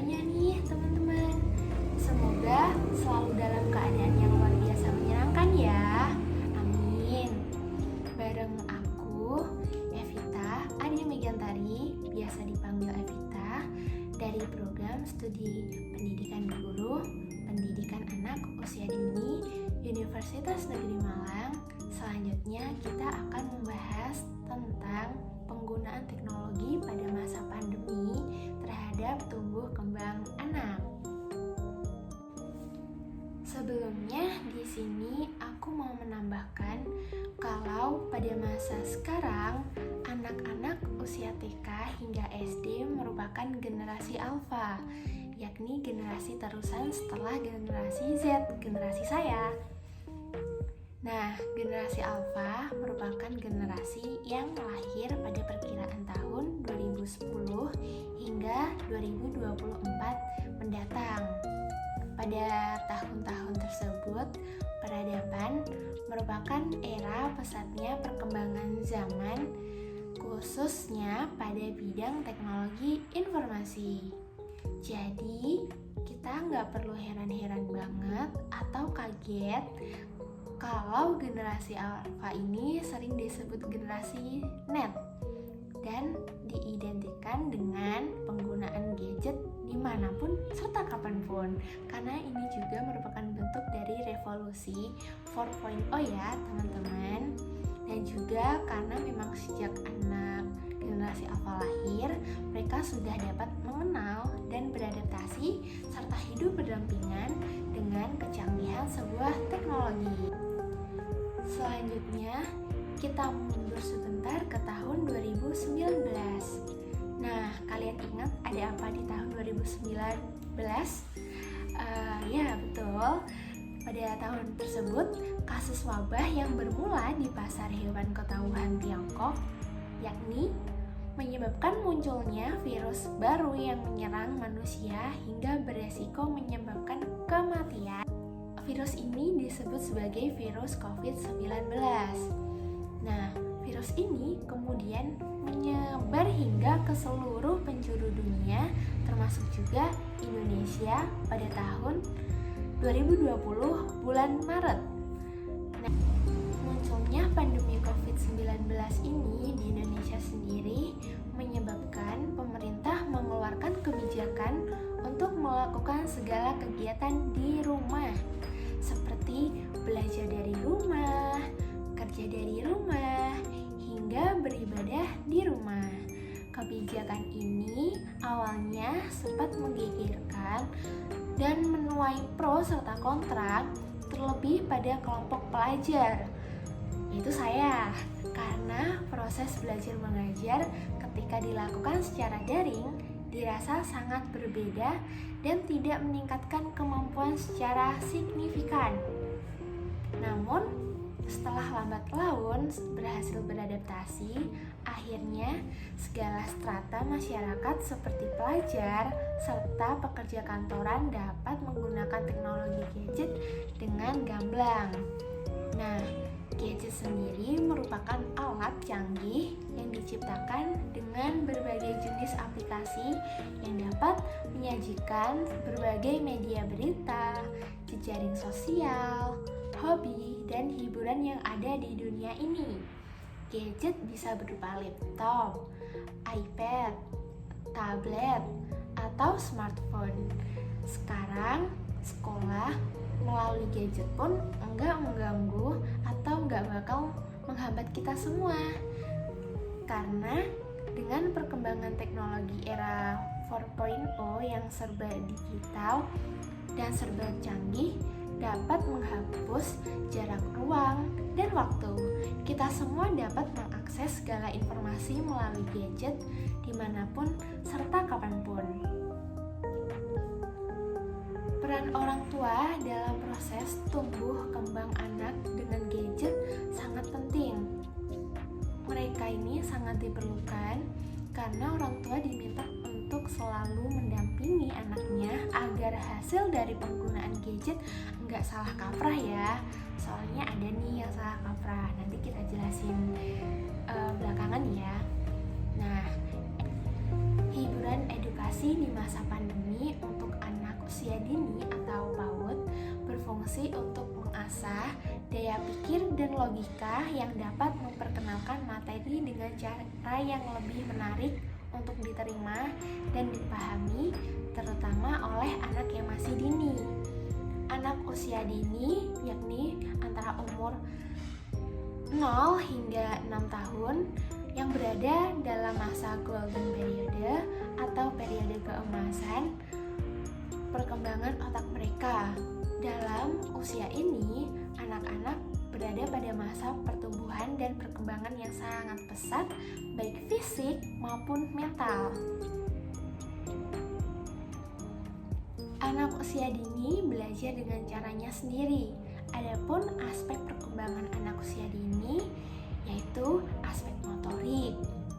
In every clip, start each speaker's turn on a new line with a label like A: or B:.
A: kabarnya nih teman-teman? Semoga selalu dalam keadaan yang luar biasa menyenangkan ya. Amin. Bareng aku, Evita Adi Megantari, biasa dipanggil Evita, dari program studi Pendidikan Guru, Pendidikan Anak Usia Dini, Universitas Negeri Malang. Selanjutnya kita akan membahas tentang penggunaan teknologi pada masa pandemi terhadap tumbuh kembang anak. Sebelumnya di sini aku mau menambahkan kalau pada masa sekarang anak-anak usia TK hingga SD merupakan generasi alfa, yakni generasi terusan setelah generasi Z, generasi saya. Nah, generasi alfa merupakan generasi yang lahir pada perkiraan tahun 2010 hingga 2024 mendatang. Pada tahun-tahun tersebut, peradaban merupakan era pesatnya perkembangan zaman, khususnya pada bidang teknologi informasi. Jadi, kita nggak perlu heran-heran banget atau kaget kalau generasi alfa ini sering disebut generasi net dan diidentikan dengan penggunaan gadget dimanapun serta kapanpun, karena ini juga merupakan bentuk dari revolusi 4.0 ya teman-teman. Dan juga karena memang sejak anak generasi alfa lahir, mereka sudah dapat mengenal dan beradaptasi serta hidup berdampingan dengan kecanggihan sebuah teknologi. Selanjutnya, kita mundur sebentar ke tahun 2019. Nah, kalian ingat ada apa di tahun 2019? Ya, betul. Pada tahun tersebut, kasus wabah yang bermula di pasar hewan kota Wuhan, Tiongkok, yakni menyebabkan munculnya virus baru yang menyerang manusia hingga beresiko menyebabkan kematian. Virus ini disebut sebagai virus COVID-19. Nah, virus ini kemudian menyebar hingga ke seluruh penjuru dunia, termasuk juga Indonesia pada tahun 2020 bulan Maret. Nah, munculnya pandemi COVID-19 ini di Indonesia sendiri menyebabkan pemerintah mengeluarkan kebijakan untuk melakukan segala kegiatan di rumah, seperti belajar dari rumah, kerja dari rumah, hingga beribadah di rumah. Kebijakan ini awalnya sempat menggegerkan dan menuai pro serta kontra, terlebih pada kelompok pelajar, yaitu saya, karena proses belajar mengajar ketika dilakukan secara daring dirasa sangat berbeda dan tidak meningkatkan kemampuan secara signifikan. Namun, setelah lambat laun berhasil beradaptasi, akhirnya segala strata masyarakat seperti pelajar serta pekerja kantoran dapat menggunakan teknologi gadget dengan gamblang. Nah, gadget sendiri merupakan alat canggih yang diciptakan dengan berbagai jenis aplikasi yang dapat menyajikan berbagai media berita, jejaring sosial, hobi, dan hiburan yang ada di dunia ini. Gadget bisa berupa laptop, iPad, tablet, atau smartphone. Sekarang, sekolah melalui gadget pun enggak mengganggu atau enggak bakal menghambat kita semua. Karena dengan perkembangan teknologi era 4.0 yang serba digital dan serba canggih, dapat menghapus jarak ruang dan waktu. Kita semua dapat mengakses segala informasi melalui gadget dimanapun serta kapanpun. Peran orang tua dalam proses tumbuh kembang anak dengan gadget sangat penting. Mereka ini sangat diperlukan karena orang tua diminta untuk selalu mendampingi anaknya agar hasil dari penggunaan gadget nggak salah kaprah ya. Soalnya ada nih yang salah kaprah, nanti kita jelasin belakangan ya. Nah, hiburan edukasi edukasi di masa pandemi untuk anak usia dini atau PAUD berfungsi untuk mengasah daya pikir dan logika yang dapat memperkenalkan materi dengan cara yang lebih menarik untuk diterima dan dipahami, terutama oleh anak yang masih dini. Anak usia dini yakni antara umur 0 hingga 6 tahun yang berada dalam masa golden period atau periode keemasan perkembangan otak mereka. Dalam usia ini, anak-anak berada pada masa pertumbuhan dan perkembangan yang sangat pesat, baik fisik maupun mental. Anak usia dini belajar dengan caranya sendiri. Adapun aspek perkembangan anak usia dini yaitu aspek motorik,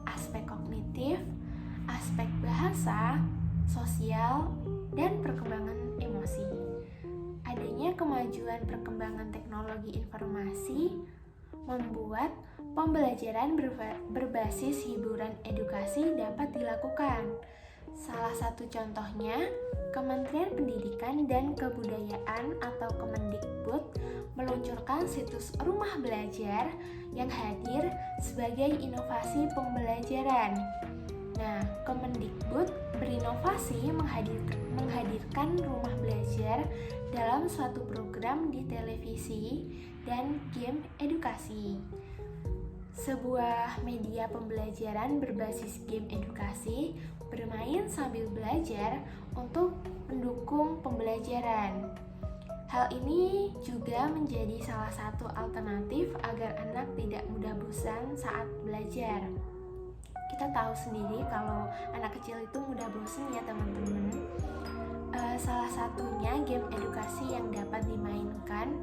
A: aspek kognitif, aspek bahasa, sosial, dan perkembangan emosi. Adanya kemajuan perkembangan teknologi informasi membuat pembelajaran berbasis hiburan edukasi dapat dilakukan. Salah satu contohnya, Kementerian Pendidikan dan Kebudayaan atau Kemendikbud meluncurkan situs Rumah Belajar yang hadir sebagai inovasi pembelajaran. Nah, Kemendikbud berinovasi menghadirkan rumah belajar dalam suatu program di televisi dan game edukasi. Sebuah media pembelajaran berbasis game edukasi bermain sambil belajar untuk mendukung pembelajaran. Hal ini juga menjadi salah satu alternatif agar anak tidak mudah bosan saat belajar. Kita tahu sendiri kalau anak kecil itu mudah bosan ya teman-teman. Salah satunya game edukasi yang dapat dimainkan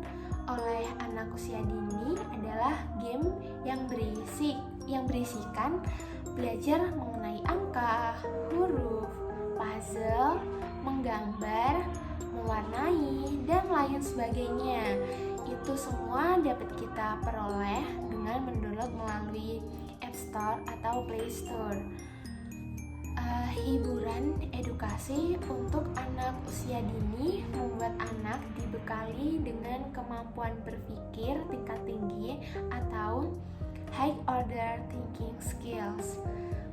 A: oleh anak usia dini adalah game yang berisikan belajar mengenai angka, huruf, puzzle, menggambar, mewarnai, dan lain sebagainya. Itu semua dapat kita peroleh dengan mendownload melalui App Store atau Play Store. Hiburan edukasi untuk anak usia dini membuat anak dibekali dengan kemampuan berpikir tingkat tinggi atau high order thinking skills.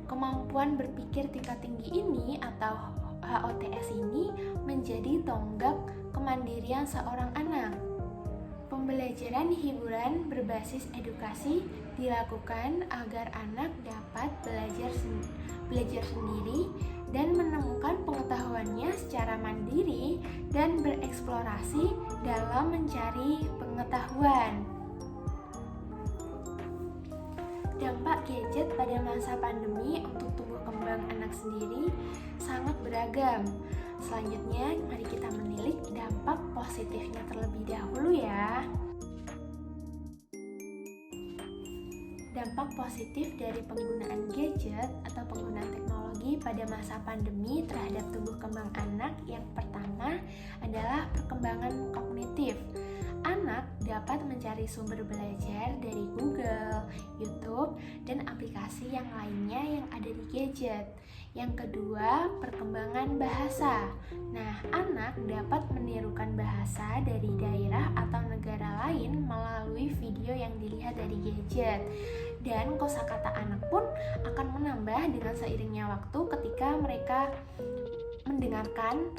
A: Kemampuan berpikir tingkat tinggi ini atau HOTS ini menjadi tonggak kemandirian seorang anak. Pembelajaran hiburan berbasis edukasi dilakukan agar anak dapat belajar sendiri dan menemukan pengetahuannya secara mandiri dan bereksplorasi dalam mencari pengetahuan. Dampak gadget pada masa pandemi untuk tumbuh kembang anak sendiri sangat beragam. Selanjutnya, mari kita menilik dampak positifnya terlebih dahulu ya. Dampak positif dari penggunaan gadget atau penggunaan teknologi pada masa pandemi terhadap tumbuh kembang anak yang pertama adalah perkembangan kognitif. Anak dapat mencari sumber belajar dari Google, YouTube, dan aplikasi yang lainnya yang ada di gadget. Yang kedua, perkembangan bahasa. Nah, anak dapat menirukan bahasa dari daerah atau negara lain melalui video yang dilihat dari gadget. Dan kosakata anak pun akan menambah dengan seiringnya waktu ketika mereka mendengarkan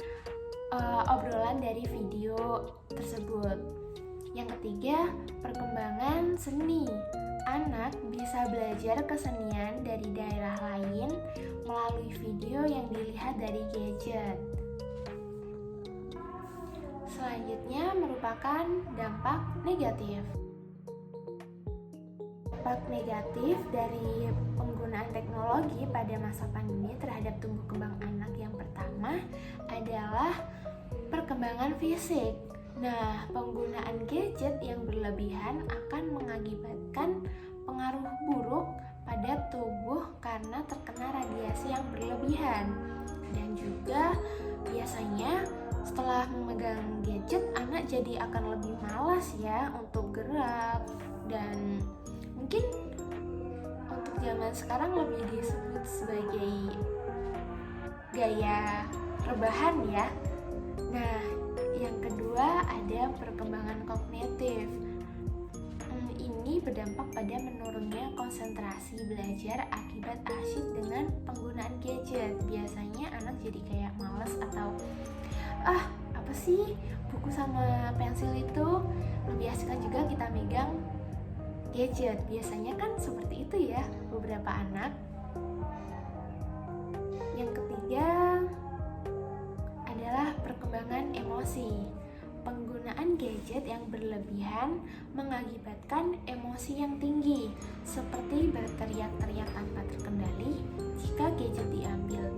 A: obrolan dari video tersebut. Yang ketiga, perkembangan seni. Anak bisa belajar kesenian dari daerah lain melalui video yang dilihat dari gadget. Selanjutnya merupakan dampak negatif. Dampak negatif dari penggunaan teknologi pada masa pandemi terhadap tumbuh kembang anak yang pertama adalah perkembangan fisik. Nah, penggunaan gadget yang berlebihan akan mengakibatkan pengaruh buruk pada tubuh karena terkena radiasi yang berlebihan. Dan juga biasanya setelah memegang gadget, anak jadi akan lebih malas ya untuk gerak. Dan mungkin untuk zaman sekarang lebih disebut sebagai gaya rebahan ya. Nah, yang kedua ada perkembangan kognitif. Ini berdampak pada menurunnya konsentrasi belajar akibat asyik dengan penggunaan gadget. Biasanya anak jadi kayak males atau apa sih buku sama pensil itu, lebih asik kan juga kita megang gadget. Biasanya kan seperti itu ya beberapa anak. Yang ketiga adalah perkembangan emosi. Penggunaan gadget yang berlebihan mengakibatkan emosi yang tinggi, seperti berteriak-teriak tanpa terkendali jika gadget diambil.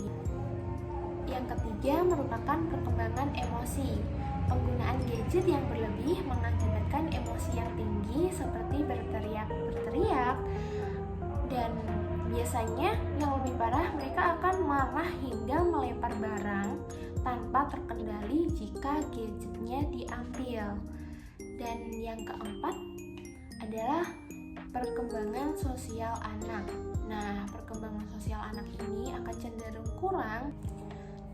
A: Yang ketiga merupakan perkembangan emosi. Penggunaan gadget yang berlebih mengakibatkan emosi yang tinggi, seperti berteriak-teriak, dan biasanya yang lebih parah, mereka akan marah hingga melempar barang tanpa terkendali jika gadgetnya diambil. Dan yang keempat adalah perkembangan sosial anak. Nah, perkembangan sosial anak ini akan cenderung kurang.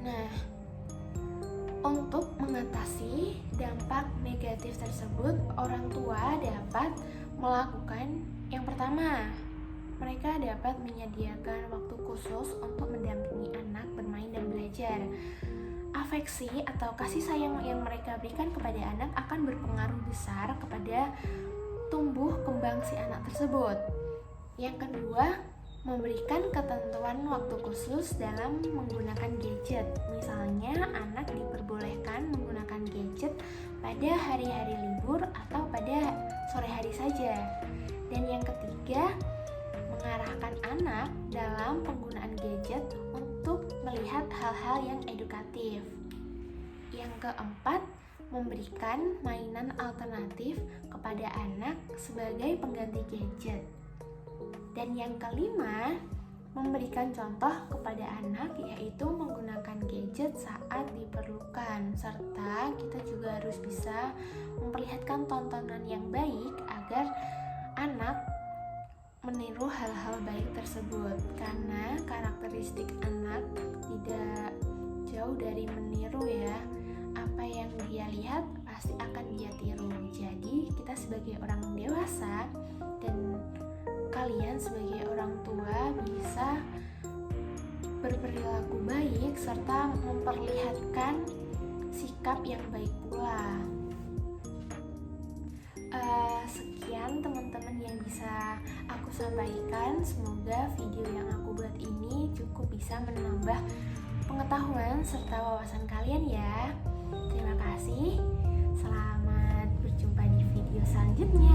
A: Nah, untuk mengatasi dampak negatif tersebut, orang tua dapat melakukan yang pertama, mereka dapat menyediakan waktu khusus untuk mendampingi anak bermain dan belajar. Afeksi atau kasih sayang yang mereka berikan kepada anak akan berpengaruh besar kepada tumbuh kembang si anak tersebut. Yang kedua, memberikan ketentuan waktu khusus dalam menggunakan gadget. Misalnya, anak diperbolehkan menggunakan gadget pada hari-hari libur atau pada sore hari saja. Dan yang ketiga, mengarahkan anak dalam penggunaan gadget untuk melihat hal-hal yang edukatif. Yang keempat, memberikan mainan alternatif kepada anak sebagai pengganti gadget. Dan yang kelima, memberikan contoh kepada anak, yaitu menggunakan gadget saat diperlukan, serta kita juga harus bisa memperlihatkan tontonan yang baik agar anak meniru hal-hal baik tersebut, karena karakteristik anak tidak jauh dari meniru ya. Apa yang dia lihat pasti akan dia tiru. Jadi kita sebagai orang dewasa dan kalian sebagai orang tua bisa berperilaku baik serta memperlihatkan sikap yang baik pula. Sekian teman-teman yang bisa aku sampaikan. Semoga video yang aku buat ini cukup bisa menambah pengetahuan serta wawasan kalian ya. Terima kasih. Selamat berjumpa di video selanjutnya.